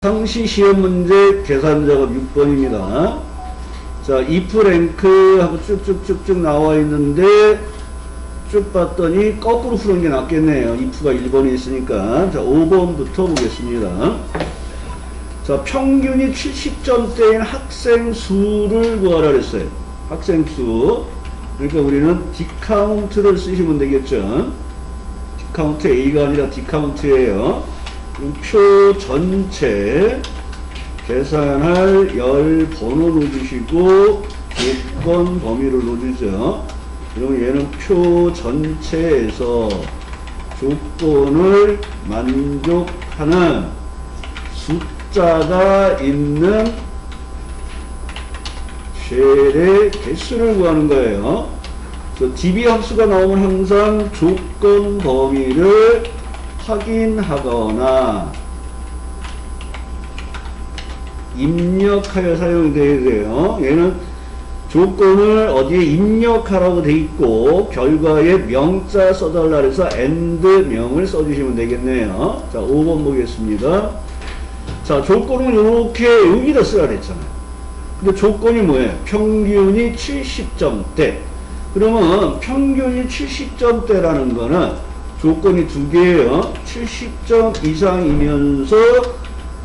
상시 시험 문제 계산 작업 6번입니다. 자, if 랭크 하고 쭉쭉쭉쭉 나와 있는데 쭉 봤더니 거꾸로 푸는 게 낫겠네요. if가 1번에 있으니까. 자, 5번부터 보겠습니다. 자, 평균이 70점대인 학생 수를 구하라 그랬어요. 학생 수. 그러니까 우리는 디카운트를 쓰시면 되겠죠. 디카운트 A가 아니라 디카운트예요. 표 전체 계산할 열 번호 넣어주시고 조건 범위를 넣어주죠. 그러면 얘는 표 전체에서 조건을 만족하는 숫자가 있는 쉘의 개수를 구하는 거예요. 그래서 DB 함수가 나오면 항상 조건 범위를 확인하거나 입력하여 사용이 되어야 돼요. 얘는 조건을 어디에 입력하라고 돼 있고 결과에 명자 써달라 해서 AND 명을 써주시면 되겠네요. 자, 5번 보겠습니다. 자, 조건은 이렇게 여기다 쓰라 그랬잖아요. 근데 조건이 뭐예요? 평균이 70점대. 그러면 평균이 70점대라는 거는 조건이 두 개예요. 70점 이상이면서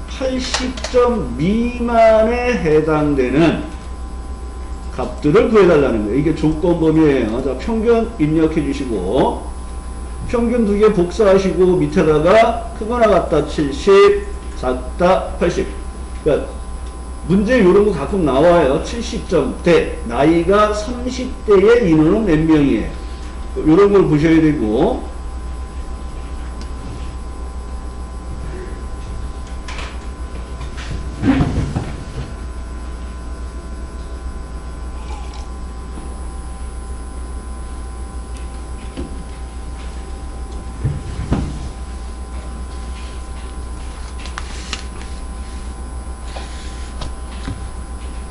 80점 미만에 해당되는 값들을 구해달라는 거예요. 이게 조건 범위예요. 자, 평균 입력해 주시고 평균 두 개 복사하시고 밑에다가 크거나 같다 70, 작다 80. 그러니까 문제 이런 거 가끔 나와요. 70점대 나이가 30대의 인원은 몇 명이에요. 이런 걸 보셔야 되고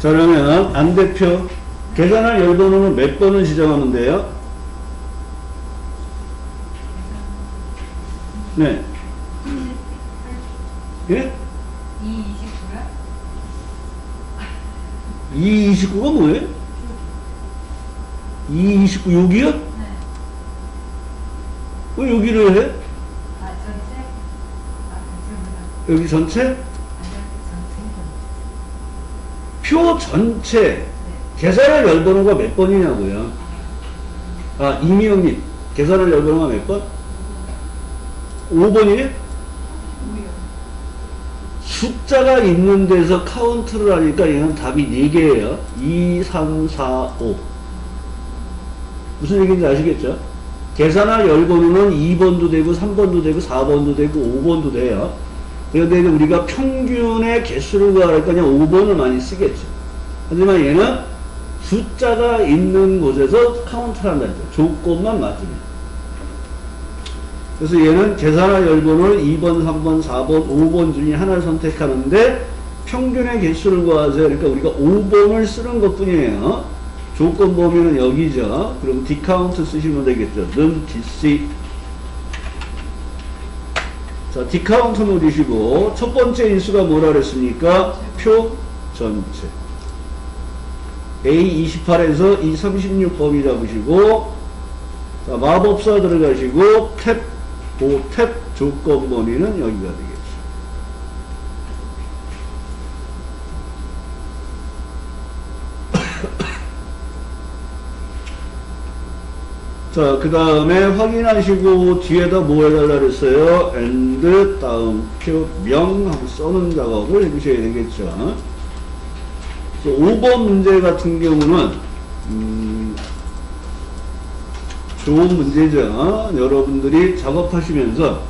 자, 그러면 안대표 계산할 열 번호는 몇 번을 지정하면 돼요? 네. 예? 229가 뭐예요? 229 여기요? 네. 왜 여기를 해? 전체? 여기 전체? 표 전체 계산할 열 번호가 몇 번이냐고요? 아, 이미영님 계산할 열 번호가 몇 번? 5번이에요? 숫자가 있는 데서 카운트를 하니까 얘는 답이 4개예요. 2, 3, 4, 5. 무슨 얘기인지 아시겠죠? 계산할 열 번호는 2번도 되고 3번도 되고 4번도 되고 5번도 돼요. 그런데 우리가 평균의 개수를 구하니까 그냥 5번을 많이 쓰겠죠. 하지만 얘는 숫자가 있는 곳에서 카운트를 한다는 거죠. 조건만 맞으면. 그래서 얘는 계산할 열 번호를 2번, 3번, 4번, 5번 중에 하나를 선택하는데 평균의 개수를 구하세요. 그러니까 우리가 5번을 쓰는 것 뿐이에요. 조건 범위는 여기죠. 그럼 디카운트 쓰시면 되겠죠. 는 DC. 자, 디카운트 넣으시고 첫 번째 인수가 뭐라 그랬습니까? 표 전체. A28에서 E36 범위 잡으시고 자, 마법사 들어가시고 탭, 탭 조건 범위는 여기가 되겠죠. 자, 그 다음에 확인하시고 뒤에다 뭐 해달라 그랬어요? AND 다음표 명 하고 써는 작업을 해주셔야 되겠죠. 5번 문제 같은 경우는 좋은 문제죠. 여러분들이 작업하시면서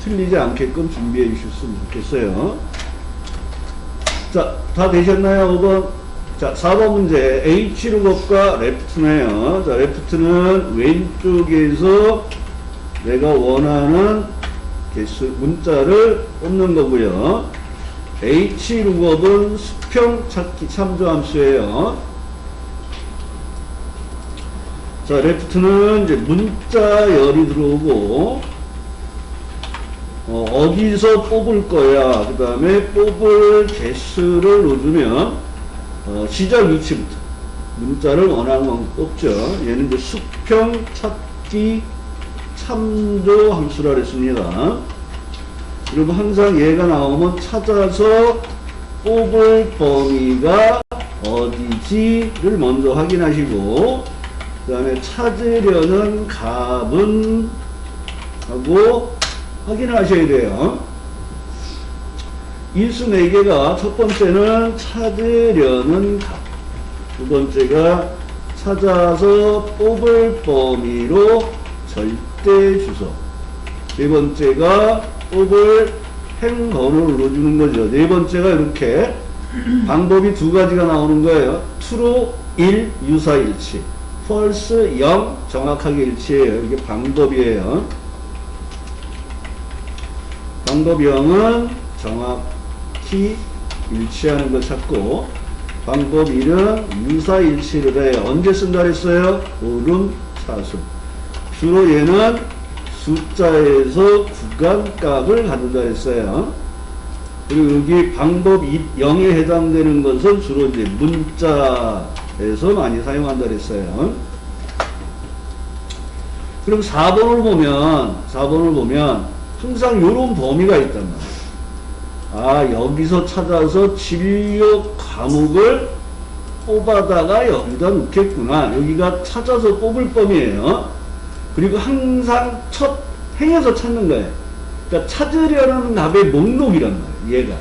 틀리지 않게끔 준비해 주셨으면 좋겠어요. 자, 다 되셨나요? 5번. 자, 4번 문제. H 룩업과 레프트네요. 자, 레프트는 왼쪽에서 내가 원하는 개수, 문자를 뽑는 거고요. H 룩업은 수평 찾기 참조함수예요. 자, 레프트는 이제 문자 열이 들어오고 어디서 뽑을 거야. 그 다음에 뽑을 개수를 넣어주면 시작 위치부터 문자를 원하는 만큼 뽑죠. 얘는 이제 수평 찾기 참조 함수라 그랬습니다. 그리고 항상 얘가 나오면 찾아서 뽑을 범위가 어디지를 먼저 확인하시고, 그 다음에 찾으려는 값은 하고 확인을 하셔야 돼요. 인수 4개가 첫 번째는 찾으려는 값, 두 번째가 찾아서 뽑을 범위로 절대 주소, 네 번째가 뽑을 행번호를 넣어주는 거죠. 네 번째가 이렇게 방법이 두 가지가 나오는 거예요. true 1 유사일치, false 0 정확하게 일치해요. 이게 방법이에요. 방법 0은 정확히 일치하는 거 찾고, 방법 1은 유사일치를 해요. 언제 쓴다 그랬어요? 오름 사수. 주로 얘는 숫자에서 구간값을 갖는다 했어요. 그리고 여기 방법 0에 해당되는 것은 주로 이제 문자에서 많이 사용한다 그랬어요. 그럼 4번을 보면 항상 요런 범위가 있단 말이에요. 아, 여기서 찾아서 진료 과목을 뽑아다가 여기다 넣겠구나. 여기가 찾아서 뽑을 범위예요. 그리고 항상 첫 행에서 찾는 거예요. 그러니까 찾으려는 값의 목록이란 말이에요, 얘가.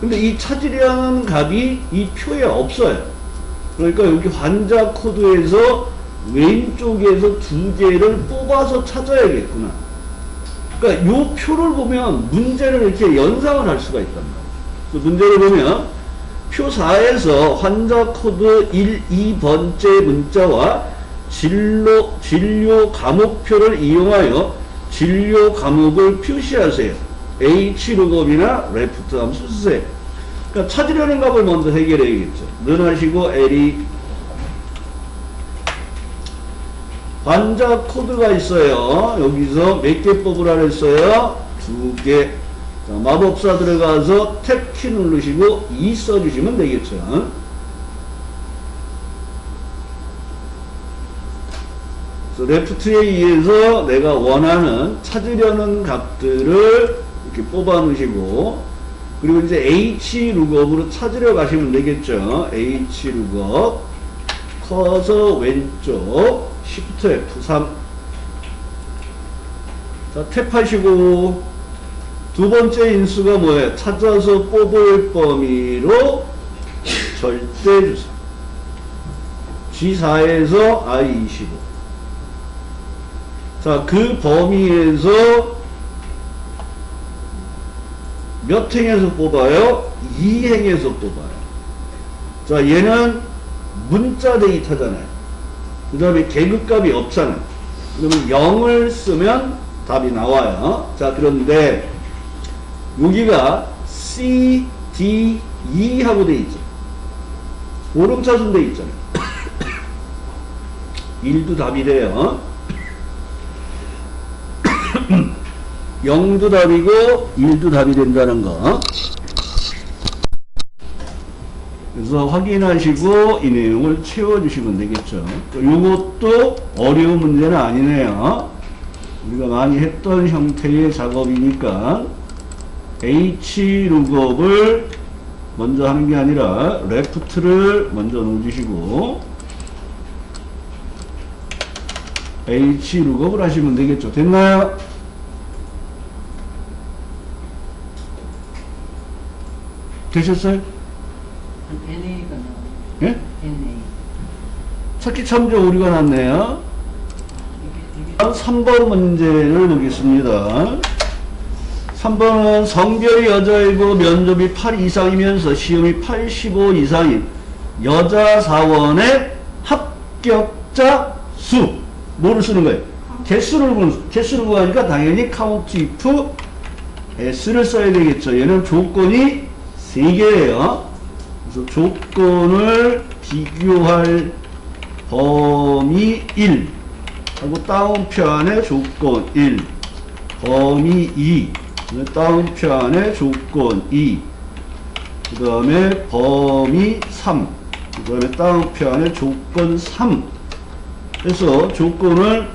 근데 이 찾으려는 값이 이 표에 없어요. 그러니까 여기 환자 코드에서 왼쪽에서 두 개를 뽑아서 찾아야겠구나. 그러니까 요 표를 보면 문제를 이렇게 연상을 할 수가 있단 말이에요. 그래서 문제를 보면 표 4에서 환자 코드 1, 2번째 문자와 진료 과목표를 이용하여 진료 과목을 표시하세요. H룩업이나 레프트 함수 쓰세요. 그러니까 찾으려는 값을 먼저 해결해야겠죠. 늘하시고 L이 환자 코드가 있어요. 여기서 몇 개 뽑으라 그랬어요? 2개. 자, 마법사 들어가서 탭키 누르시고 2 써주시면 되겠죠. 레프트에 의해서 내가 원하는 찾으려는 값들을 이렇게 뽑아 놓으시고, 그리고 이제 H룩업으로 찾으려 가시면 되겠죠. H룩업 커서 왼쪽 Shift F3. 자, 탭하시고 두 번째 인수가 뭐예요? 찾아서 뽑을 범위로 절대 주소. G4에서 I25. 자, 그 범위에서 몇 행에서 뽑아요? 2행에서 뽑아요. 자, 얘는 문자 데이터잖아요. 그 다음에 계급값이 없잖아요. 그러면 0을 쓰면 답이 나와요. 자, 그런데 여기가 C, D, E 하고 돼 있죠. 오름차순 돼 있잖아요. 1도 답이 돼요. 0도 답이고 1도 답이 된다는 거. 그래서 확인하시고 이 내용을 채워주시면 되겠죠. 이것도 어려운 문제는 아니네요. 우리가 많이 했던 형태의 작업이니까 H룩업을 먼저 하는 게 아니라 레프트를 먼저 넣어주시고 H룩업을 하시면 되겠죠. 됐나요? 되셨어요? NA가 나와요. 예? NA. 찾기 참조 오류가 났네요. 3번 문제를 보겠습니다. 3번은 성별이 여자이고 면접이 8 이상이면서 시험이 85 이상인 여자 사원의 합격자 수. 뭐를 쓰는 거예요? 개수를 구하니까 당연히 count if s를 써야 되겠죠. 얘는 조건이 3개예요. 그래서 조건을 비교할 범위 1 하고 다운표 안에 조건 1, 범위 2 다운편에 조건 2, 그 다음에 범위 3, 그 다음에 다운편에 조건 3 해서 조건을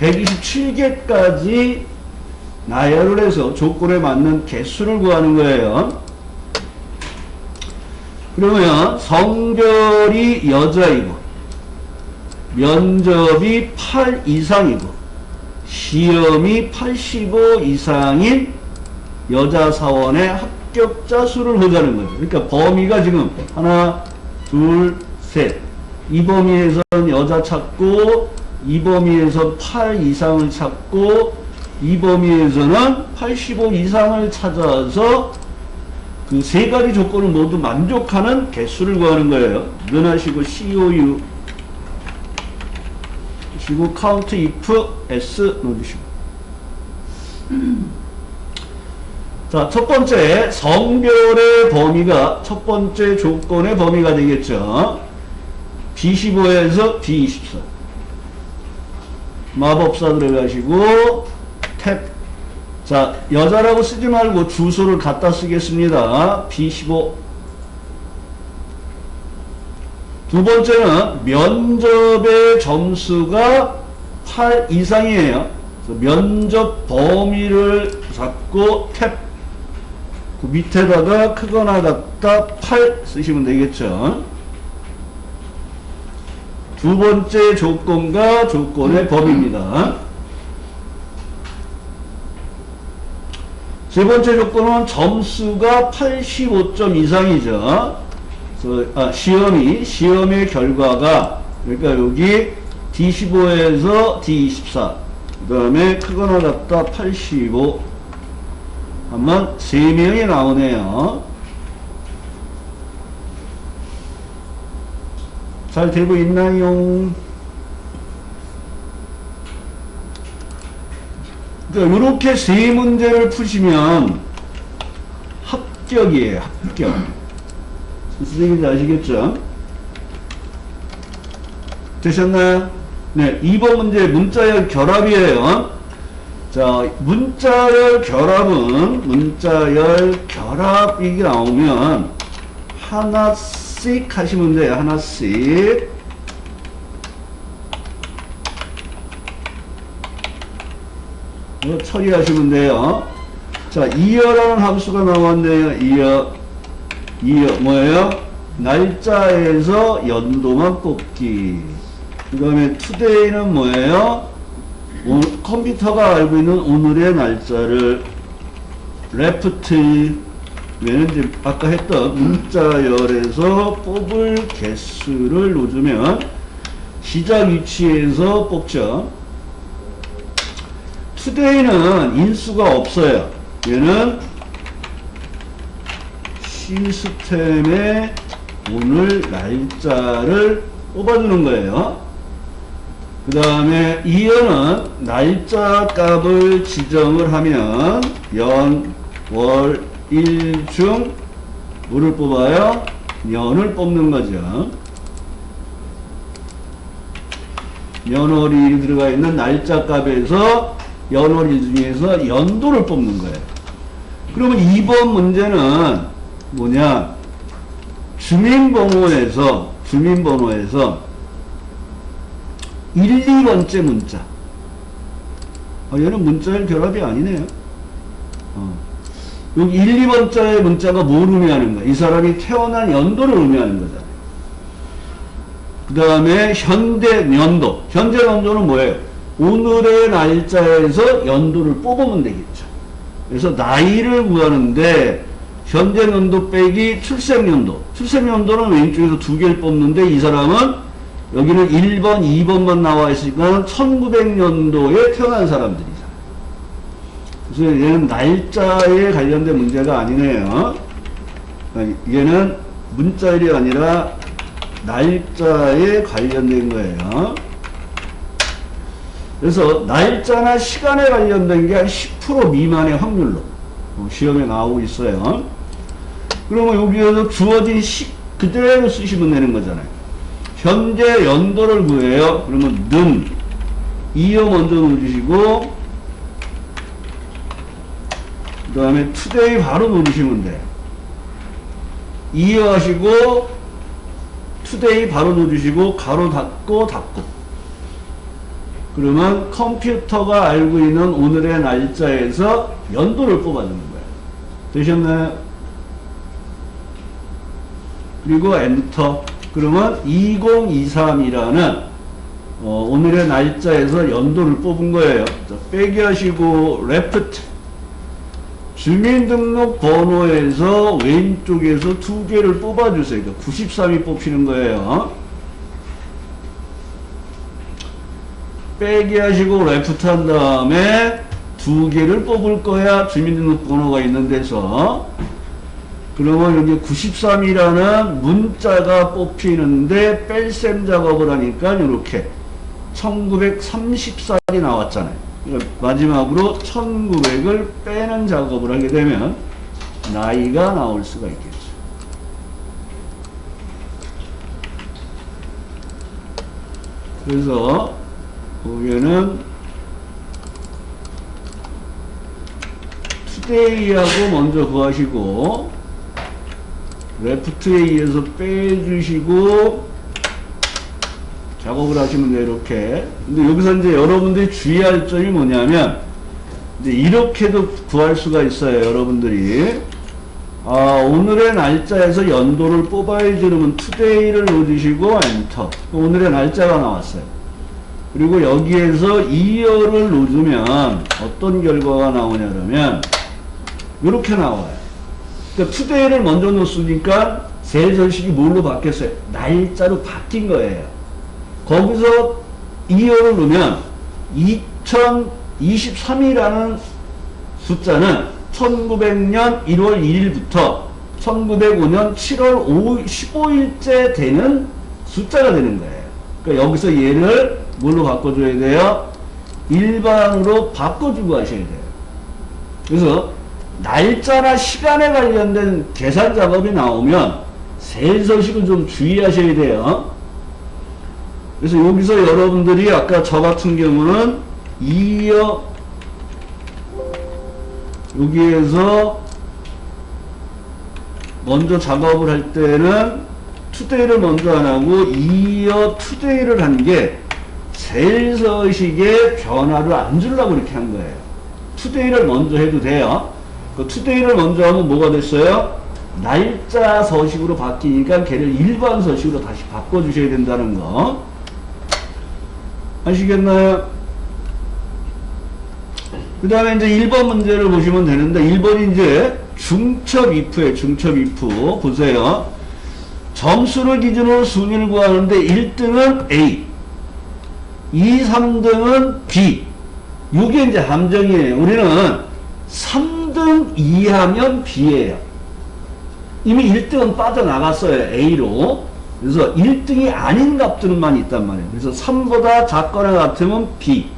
127개까지 나열을 해서 조건에 맞는 개수를 구하는 거예요. 그러면 성별이 여자이고 면접이 8 이상이고 시험이 85 이상인 여자 사원의 합격자 수를 보자는 거죠. 그러니까 범위가 지금 하나, 둘, 셋. 이 범위에서는 여자 찾고 이 범위에서 8 이상을 찾고 이 범위에서는 85 이상을 찾아서 그 세 가지 조건을 모두 만족하는 개수를 구하는 거예요. 면하시고 COU 그리고 count if s 넣어주시고. 자, 첫 번째 성별의 범위가 첫 번째 조건의 범위가 되겠죠. B15에서 B24 마법사 들어가시고 탭. 자, 여자라고 쓰지 말고 주소를 갖다 쓰겠습니다. B15. 두 번째는 면접의 점수가 8 이상이에요. 그래서 면접 범위를 잡고 탭. 그 밑에다가 크거나 같다 8 쓰시면 되겠죠. 두 번째 조건과 조건의 범위입니다. 세 번째 조건은 점수가 85점 이상이죠. 그래서 시험의 결과가 그러니까 여기 D15에서 D24 그 다음에 크거나 같다 85 하면 3명이 나오네요. 잘 되고 있나요? 그러니까 이렇게 세 문제를 푸시면 합격이에요. 합격. 무슨 얘기인지 아시겠죠? 되셨나요? 네, 2번 문제 문자열 결합이에요. 자, 문자열 결합이 나오면 하나씩 하시면 돼요. 하나씩. 처리하시면 돼요. 자, 이어라는 함수가 나왔네요. 이어 뭐예요? 날짜에서 연도만 뽑기. 그 다음에 today는 뭐예요? 컴퓨터가 알고 있는 오늘의 날짜를 left는 이제 아까 했던 문자열에서 뽑을 개수를 놓으면 시작 위치에서 뽑죠. today는 인수가 없어요. 얘는 시스템에 오늘 날짜를 뽑아주는 거예요. 그 다음에 이어는 날짜 값을 지정을 하면 연, 월, 일 중 뭐를 뽑아요? 년을 뽑는 거죠. 연월이 들어가 있는 날짜 값에서 연월일 중에서 연도를 뽑는 거예요. 그러면 2번 문제는 뭐냐? 주민번호에서 1, 2번째 문자. 얘는 문자열 결합이 아니네요. 여기 1, 2번자의 문자가 뭘 의미하는 거야? 이 사람이 태어난 연도를 의미하는 거잖아요. 그 다음에 현대 연도. 현재 연도는 뭐예요? 오늘의 날짜에서 연도를 뽑으면 되겠죠. 그래서 나이를 구하는데 현재 연도 빼기 출생연도. 출생연도는 왼쪽에서 두 개를 뽑는데 이 사람은 여기는 1번, 2번만 나와 있으니까 1900년도에 태어난 사람들이잖아요. 그래서 얘는 날짜에 관련된 문제가 아니네요. 얘는 문자열이 아니라 날짜에 관련된 거예요. 그래서 날짜나 시간에 관련된 게 한 10% 미만의 확률로 시험에 나오고 있어요. 그러면 여기에서 주어진 시 그대로 쓰시면 되는 거잖아요. 현재 연도를 구해요. 그러면 는 이어 먼저 넣어주시고 그 다음에 today 바로 누르시면 돼요. 이어하시고 today 바로 누르시고 가로 닫고 닫고. 그러면 컴퓨터가 알고 있는 오늘의 날짜에서 연도를 뽑아주는 거예요. 되셨나요? 그리고 엔터. 그러면 2023이라는 오늘의 날짜에서 연도를 뽑은 거예요. 자, 빼기 하시고 레프트. 주민등록번호에서 왼쪽에서 두 개를 뽑아주세요. 93이 뽑히는 거예요. 빼기 하시고 레프트 한 다음에 두 개를 뽑을 거야. 주민등록번호가 있는 데서. 그러면 여기 93이라는 문자가 뽑히는데 뺄셈 작업을 하니까 이렇게 1934이 나왔잖아요. 그러니까 마지막으로 1900을 빼는 작업을 하게 되면 나이가 나올 수가 있겠죠. 그래서 보면은 today하고 먼저 구하시고 레프트에 의해서 빼주시고 작업을 하시면 돼요. 이렇게. 근데 여기서 이제 여러분들이 주의할 점이 뭐냐면 이제 이렇게도 구할 수가 있어요. 여러분들이 오늘의 날짜에서 연도를 뽑아야지. 그러면 today를 누르시고 엔터. 오늘의 날짜가 나왔어요. 그리고 여기에서 year를 누르면 어떤 결과가 나오냐 그러면 이렇게 나와요. 그러니까 today를 먼저 넣었으니까 세절식이 뭘로 바뀌었어요? 날짜로 바뀐 거예요. 거기서 year를 넣으면 2023이라는 숫자는 1900년 1월 1일부터 1905년 7월 15일째 되는 숫자가 되는 거예요. 그러니까 여기서 얘를 뭘로 바꿔줘야 돼요? 일반으로 바꿔주고 하셔야 돼요. 그래서 날짜나 시간에 관련된 계산 작업이 나오면 세서식을 좀 주의하셔야 돼요. 그래서 여기서 여러분들이 아까 저 같은 경우는 이어 여기에서 먼저 작업을 할 때는 today를 먼저 안 하고 이어 today를 한 게 셀서식의 변화를 안 주려고 이렇게 한 거예요. today를 먼저 해도 돼요. 그 today를 먼저 하면 뭐가 됐어요? 날짜 서식으로 바뀌니까 걔를 일반 서식으로 다시 바꿔주셔야 된다는 거. 아시겠나요? 그 다음에 이제 1번 문제를 보시면 되는데, 1번이 이제 중첩 if예요. 중첩 if. 보세요. 점수를 기준으로 순위를 구하는데 1등은 A, 2, 3등은 B. 이게 이제 함정이에요. 우리는 3등 이하면 B예요. 이미 1등은 빠져나갔어요. A로. 그래서 1등이 아닌 값들만 있단 말이에요. 그래서 3보다 작거나 같으면 B.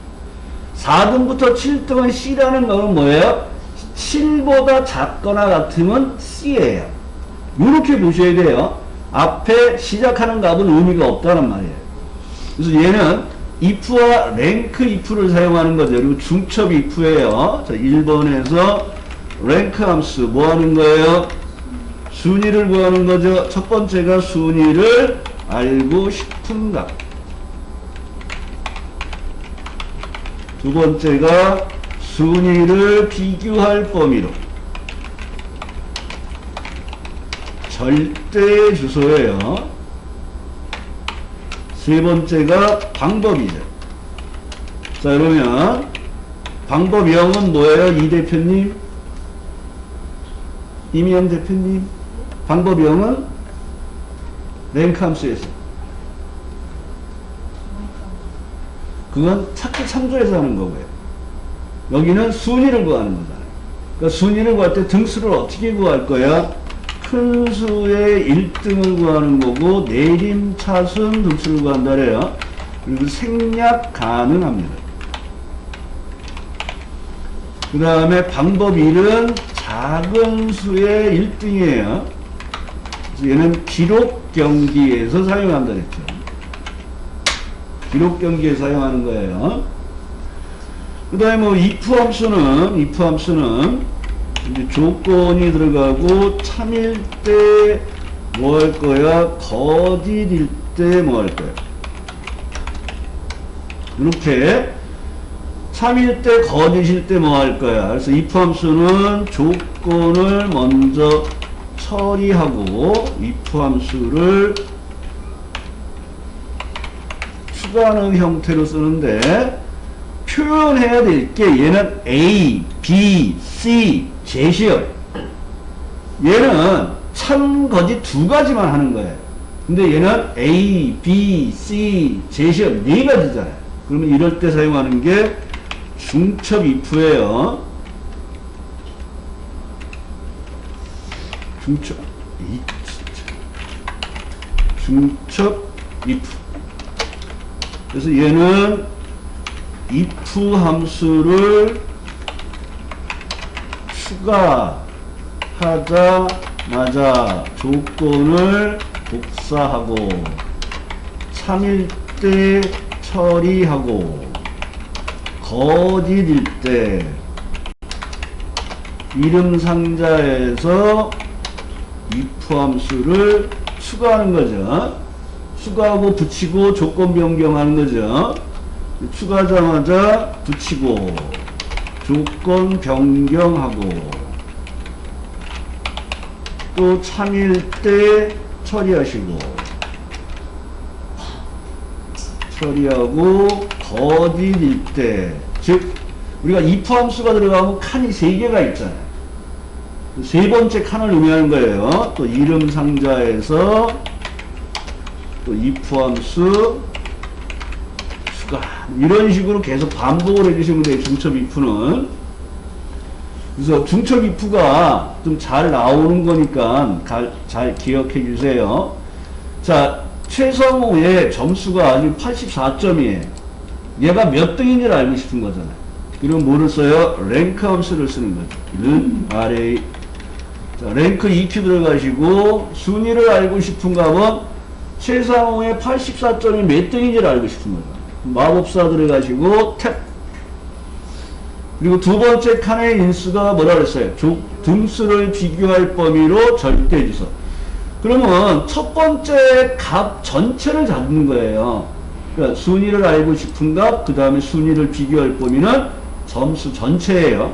4등부터 7등은 C라는 거는 뭐예요? 7보다 작거나 같으면 C예요. 이렇게 보셔야 돼요. 앞에 시작하는 값은 의미가 없다는 말이에요. 그래서 얘는 if와 rank if를 사용하는 거죠. 그리고 중첩 if예요. 자, 1번에서 rank 함수 뭐 하는 거예요? 순위를 구하는 거죠. 첫 번째가 순위를 알고 싶은 값. 두 번째가 순위를 비교할 범위로. 절대 주소예요. 세 번째가 방법이죠. 자, 그러면 방법 0은 뭐예요? 이 대표님? 이미영 대표님? 방법 0은 랭크 함수에서. 그건 찾기 참조해서 하는 거고요. 여기는 순위를 구하는 거잖아요. 그러니까 순위를 구할 때 등수를 어떻게 구할 거야? 큰 수의 1등을 구하는 거고 내림차순 등수를 구한다 그래요. 그리고 생략 가능합니다. 그 다음에 방법 1은 작은 수의 1등이에요. 얘는 기록 경기에서 사용한다 그랬죠. 기록 경기에 사용하는 거예요. 그 다음에 뭐 if 함수는 이제 조건이 들어가고 참일 때 뭐 할 거야? 거짓일 때 뭐 할 거야? 이렇게 참일 때 거짓일 때 뭐 할 거야? 그래서 if 함수는 조건을 먼저 처리하고 if 함수를 추가하는 형태로 쓰는데 표현해야 될 게 얘는 A, B, C 제시어. 얘는 참 거짓 두 가지만 하는 거예요. 근데 얘는 A, B, C 제시어 네 가지잖아요. 그러면 이럴 때 사용하는 게 중첩 if예요. 중첩 if. 그래서 얘는 if 함수를 추가하자마자 조건을 복사하고 참일 때 처리하고 거짓일 때 이름 상자에서 if 함수를 추가하는 거죠. 추가하고 붙이고 조건 변경하는 거죠. 추가하자마자 붙이고 조건 변경하고 또 참일 때 처리하시고 처리하고 거짓일 때, 즉 우리가 if 함수가 들어가면 칸이 3개가 있잖아요. 세 번째 칸을 의미하는 거예요. 또 이름 상자에서 또 if 함수 추가, 이런 식으로 계속 반복을 해주시면 돼요. 중첩 if는. 그래서 중첩 if가 좀 잘 나오는 거니까 잘 기억해 주세요. 자, 최성호의 점수가 아직 84점이에요. 얘가 몇 등인지를 알고 싶은 거잖아요. 그럼 뭐를 써요? 랭크 함수를 쓰는 거죠. 는 array. 자, 랭크 EQ 들어가시고 순위를 알고 싶은가 하면 최상호의 84점이 몇 등인지를 알고 싶은 거죠. 마법사 들어가시고 탭. 그리고 두 번째 칸의 인수가 뭐라 그랬어요? 등수를 비교할 범위로 절대주소. 그러면 첫 번째 값 전체를 잡는 거예요. 그러니까 순위를 알고 싶은 값, 그 다음에 순위를 비교할 범위는 점수 전체예요.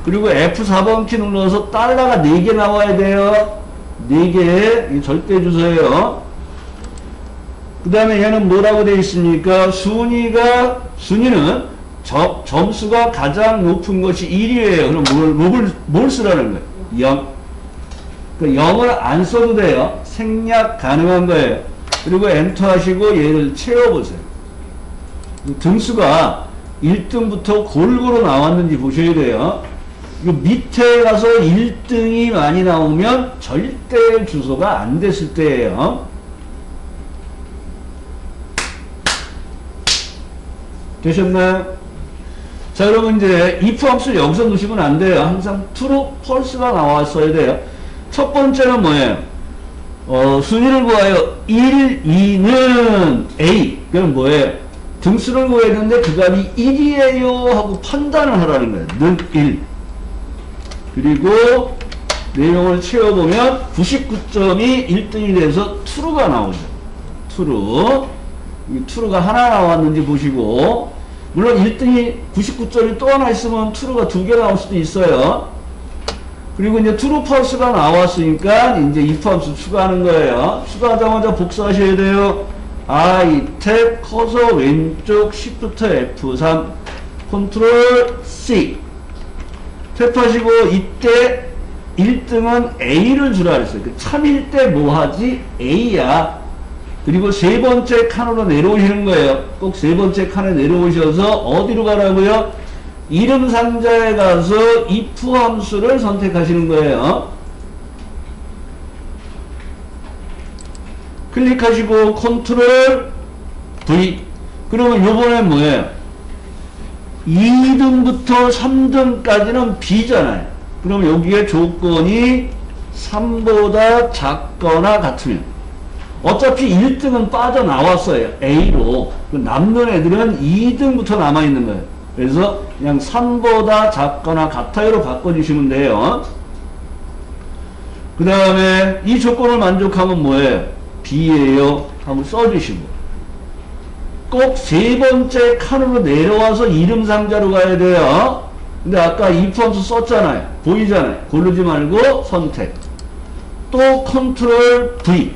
그리고 F4번 키 눌러서 달러가 4개 나와야 돼요. 4개, 절대주소예요. 그 다음에 얘는 뭐라고 되어 있습니까? 순위는 점수가 가장 높은 것이 1위예요. 그럼 뭘 쓰라는 거예요? 0. 그 0을 안 써도 돼요. 생략 가능한 거예요. 그리고 엔터 하시고 얘를 채워보세요. 등수가 1등부터 골고루 나왔는지 보셔야 돼요. 이 밑에 가서 1등이 많이 나오면 절대 주소가 안 됐을 때예요. 되셨나요? 자, 여러분 이제 if 함수를 여기서 넣으시면 안 돼요. 항상 true, false가 나왔어야 돼요. 첫 번째는 뭐예요? 순위를 구하여 1, 2는 A. 그럼 뭐예요? 등수를 구했는데 그 값이 1이에요 하고 판단을 하라는 거예요. 는 1. 그리고 내용을 채워보면 99점이 1등이 돼서 true가 나오죠. true. 이 true가 하나 나왔는지 보시고, 물론 1등이 99점이 또 하나 있으면 true가 2개 나올 수도 있어요. 그리고 이제 true, false가 나왔으니까 이제 if 함수 추가하는 거예요. 추가하자마자 복사하셔야 돼요. I, 탭, 커서 왼쪽, Shift F3, Ctrl C. 탭하시고 이때 1등은 A를 주라 그랬어요. 참일 때 뭐 하지? A야. 그리고 세 번째 칸으로 내려오시는 거예요. 꼭 세 번째 칸에 내려오셔서 어디로 가라고요? 이름 상자에 가서 if 함수를 선택하시는 거예요. 클릭하시고 컨트롤 V. 그러면 요번엔 뭐예요? 2등부터 3등까지는 B잖아요. 그럼 여기에 조건이 3보다 작거나 같으면, 어차피 1등은 빠져나왔어요. A로. 남는 애들은 2등부터 남아있는 거예요. 그래서 그냥 3보다 작거나 같아요로 바꿔주시면 돼요. 그 다음에 이 조건을 만족하면 뭐예요? B예요. 한번 써주시고. 꼭 세 번째 칸으로 내려와서 이름 상자로 가야 돼요. 근데 아까 if 함수 썼잖아요. 보이잖아요. 고르지 말고 선택. 또 컨트롤 V.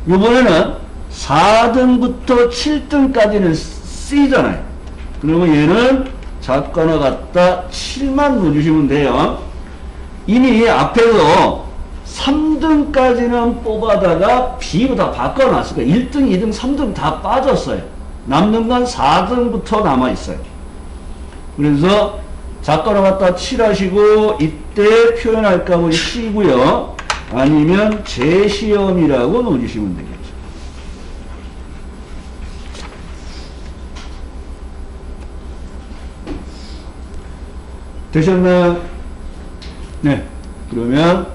이번에는 4등부터 7등까지는 C잖아요. 그러면 얘는 작거나 같다 7만 넣어주시면 돼요. 이미 앞에서 3등까지는 뽑아다가 B로 다 바꿔놨으니까 1등, 2등, 3등 다 빠졌어요. 남는 건 4등부터 남아있어요. 그래서 작거나 같다 7 하시고 이때 표현할 값은 C고요. 아니면 재시험이라고 넣어주시면 되겠죠. 되셨나요? 네. 그러면